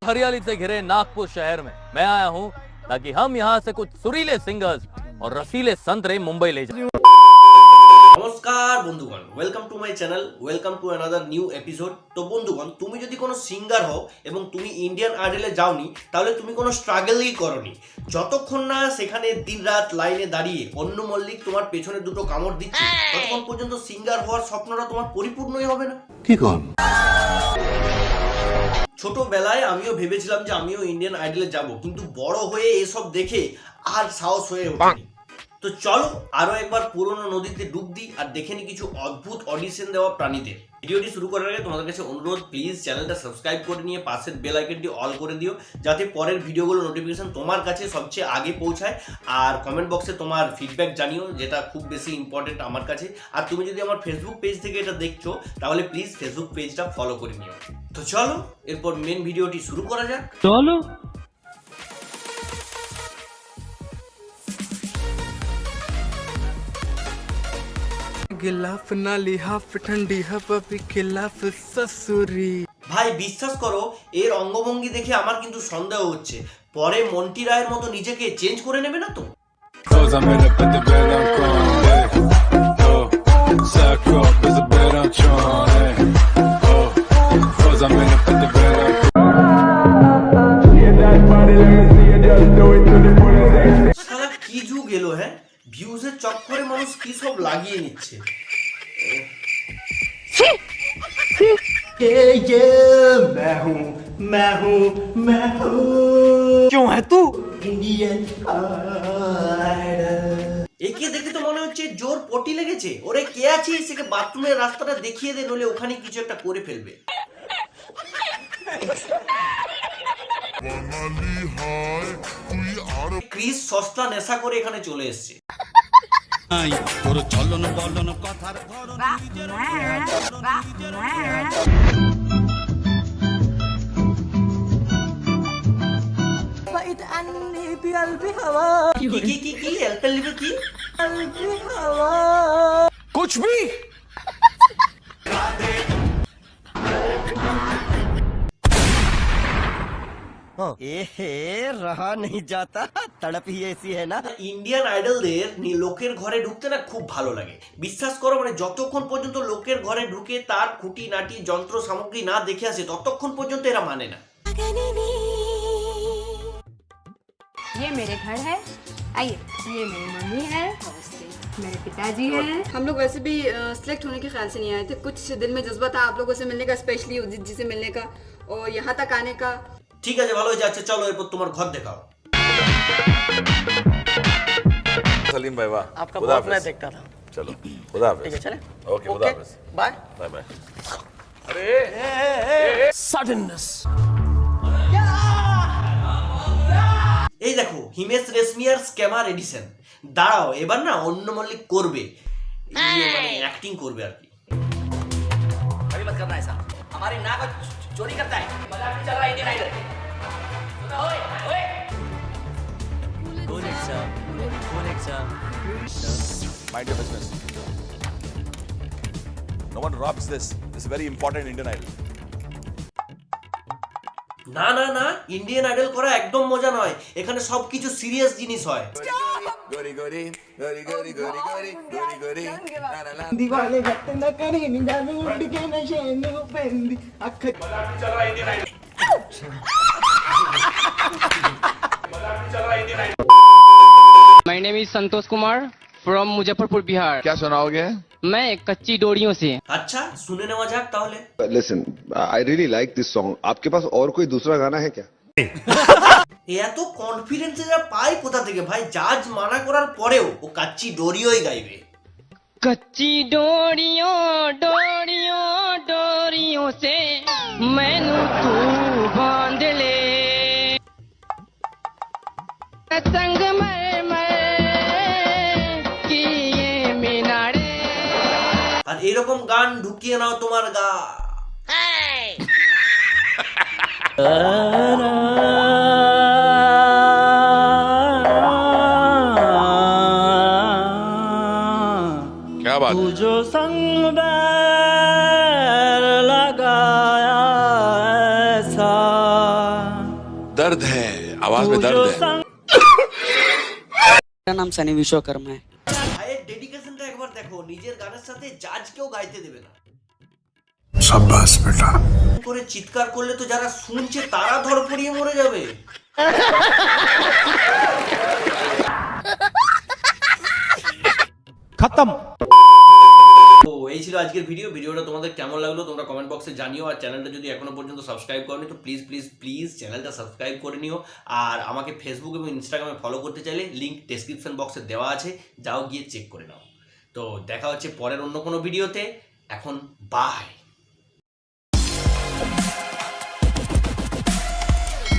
हरियाली से घिरे नागपुर शहर में मैं आया हूँ ताकि हम यहाँ से कुछ सुरीले सिंगर्स और रसीले संतरे मुंबई ले जाएं। नमस्कार बंधुगण, welcome to my channel, welcome to another new episode. তো বন্ধুগণ, তুমি যদি কোনো সিঙ্গার হও এবং তুমি ইন্ডিয়ান আইডলে যাওনি, তাহলে তুমি কোনো স্ট্রাগলই করনি। যতক্ষণ না সেখানে দিনরাত লাইনে দাঁড়িয়ে অন্য মল্লিক তোমার পেছনে দুটো কামড় দিচ্ছে, ততক্ষণ পর্যন্ত সিঙ্গার হওয়ার স্বপ্নটা তোমার পরিপূর্ণই হবে না। কি কোন? ছোটবেলায় আমিও ভেবেছিলাম যে আমিও ইন্ডিয়ান আইডলে যাব, কিন্তু বড় হয়ে এসব দেখে আর সাহস হয়ে ওঠেনি। তো চলো আরো একবার পুরনো নদীতে ডুব দিই আর দেখে নি কিছু অদ্ভুত অডিশন দেওয়া প্রাণীদের। ভিডিওটি শুরু করার আগে তোমাদের কাছে অনুরোধ, প্লিজ চ্যানেলটা সাবস্ক্রাইব করে নিয়ে পাশের বেল আইকনটি অল করে দিও, যাতে পরের ভিডিওগুলো নোটিফিকেশন তোমার কাছে সবচেয়ে আগে পৌঁছায়। আর কমেন্ট বক্সে তোমার ফিডব্যাক জানিও, যেটা খুব বেশি ইম্পর্টেন্ট আমার কাছে। আর তুমি যদি আমার ফেসবুক পেজ থেকে এটা দেখছো, তাহলে প্লিজ ফেসবুক পেজটা ফলো করে নিও। তো চলো এরপর মেন ভিডিওটি শুরু করা যাক। चलो गिलाफ नाली हाफ ठंडी हवा भी खिलाफ ससुरी। ভাই বিশ্বাস করো, এর অঙ্গভঙ্গি দেখে আমার কিন্তু সন্দেহ হচ্ছে, পরে মন্টি রায়ের মতো নিজেকে চেঞ্জ করে নেবে না তো? শালা কি যুগ এলো, হ্যাঁ? ভিউজের চক্করে মানুষ কি সব লাগিয়ে নিচ্ছে। क्यों है तू? একে দেখে তো মনে হচ্ছে জোর পটি লেগেছে। ওরে কে আছিস, একে বাথরুমের রাস্তাটা দেখিয়ে দে, নইলে ওখানে কিছু একটা করে ফেলবে। ক্রিস সস্তা নেশা করে এখানে চলে এসেছে। কি কি কি কি এলপেলিবে কি कुछ भी रहा नहीं जाता, तड़प ही ऐसी है ना। ইন্ডিয়ান আইডলদের লোকের ঘরে ঢুকতে না খুব ভালো লাগে। বিশ্বাস করো, মানে যতক্ষণ পর্যন্ত লোকের ঘরে ঢুকে তার খুঁটি নাটি যন্ত্র সামগ্রী না দেখে আসে, ততক্ষণ পর্যন্ত এরা মানে না। ये मेरे घर है, आइए। ये मेरी मम्मी है, मेरे पिताजी हैं। हम लोग वैसे भी सिलेक्ट होने के ख्याल से नहीं आए थे, कुछ दिल में जज्बा था आप लोगों से मिलने का, स्पेशली उदित जी से मिलने का और यहाँ तक आने का। ঠিক আছে, ভালো হয়ে যাচ্ছে। চলো এরপর তোমার ঘর দেখাও। सलीम भाई वाह, आपका बहुत मैं देखता था। चलो खुदा हाफिज। ठीक है, चले। ओके, खुदा हाफिज। Bye bye bye. এই দেখো হিমেশ রেশমিয়ার স্ক্যামার এডিশন। দাঁড়াও, এবার না অন্য মল্লিক করবে, মানে অ্যাক্টিং করবে আর কি। अभी मत करना ऐसा, हमारी नाक चोरी करता है। मजाक नहीं चल रहा है इंडियन आइडल। ओए ओए Mind your business. No one robs this. This is very important Indian idol. না না না, ইন্ডিয়ান আইডল করা একদম মজা নয়, এখানে সবকিছু সিরিয়াস জিনিস হয়। गोरी गोरी गोरी गोरी गोरी गोरी गोरी गोरी ला ला ला। दीवाने गत्ते न करी निजाने उड़ के नशे नु पेंदी अख my name is Santosh Kumar from Muzaffarpur Bihar. क्या सुनाओगे? मैं कच्ची डोरियों से। আচ্ছা, শুনে নেওয়া যাক তাহলে। Listen, I really like this song. आपके पास और कोई दूसरा गाना है क्या? এত কনফিডেন্স এরা পায় কোথা থেকে ভাই? জাজ মানা করার পরেও ও কাচ্চি ডোরিওই গাইবে। कच्ची डोरियों डोरियों डोरियों से मैनू तू बांध ले, संग मर मर की ये मीनारे। আর এরকম গান ঢুকিয়ে নাও তোমার গা। क्या बात है? जो संग बैर लगाया ऐसा दर्द है आवाज में दर्द है मेरा नाम सनी विश्वकर्मा है ভাইয়ের ডেডিকেশনটা একবার দেখো, নিজের গানের সাথে জাজকেও গাইতে দেবে না। शाबाश बेटा করে চিৎকার করলে তো যারা শুনছে তারা ধরপড়িয়ে মরে যাবে। खत्म। তো এই ছিল আজকের ভিডিওটা তোমাদের কেমন লাগলো তোমরা কমেন্ট বক্সে জানিও। আর চ্যানেলটা যদি এখনো পর্যন্ত সাবস্ক্রাইব করনি তো প্লিজ প্লিজ প্লিজ চ্যানেলটা সাবস্ক্রাইব করে নিও। আর আমাকে ফেসবুক এবং ইনস্টাগ্রামে ফলো করতে চাইলে লিঙ্ক ডেসক্রিপশন বক্সে দেওয়া আছে, যাও গিয়ে চেক করে নাও। তো দেখা হচ্ছে পরের অন্য কোনো ভিডিওতে। এখন বাই।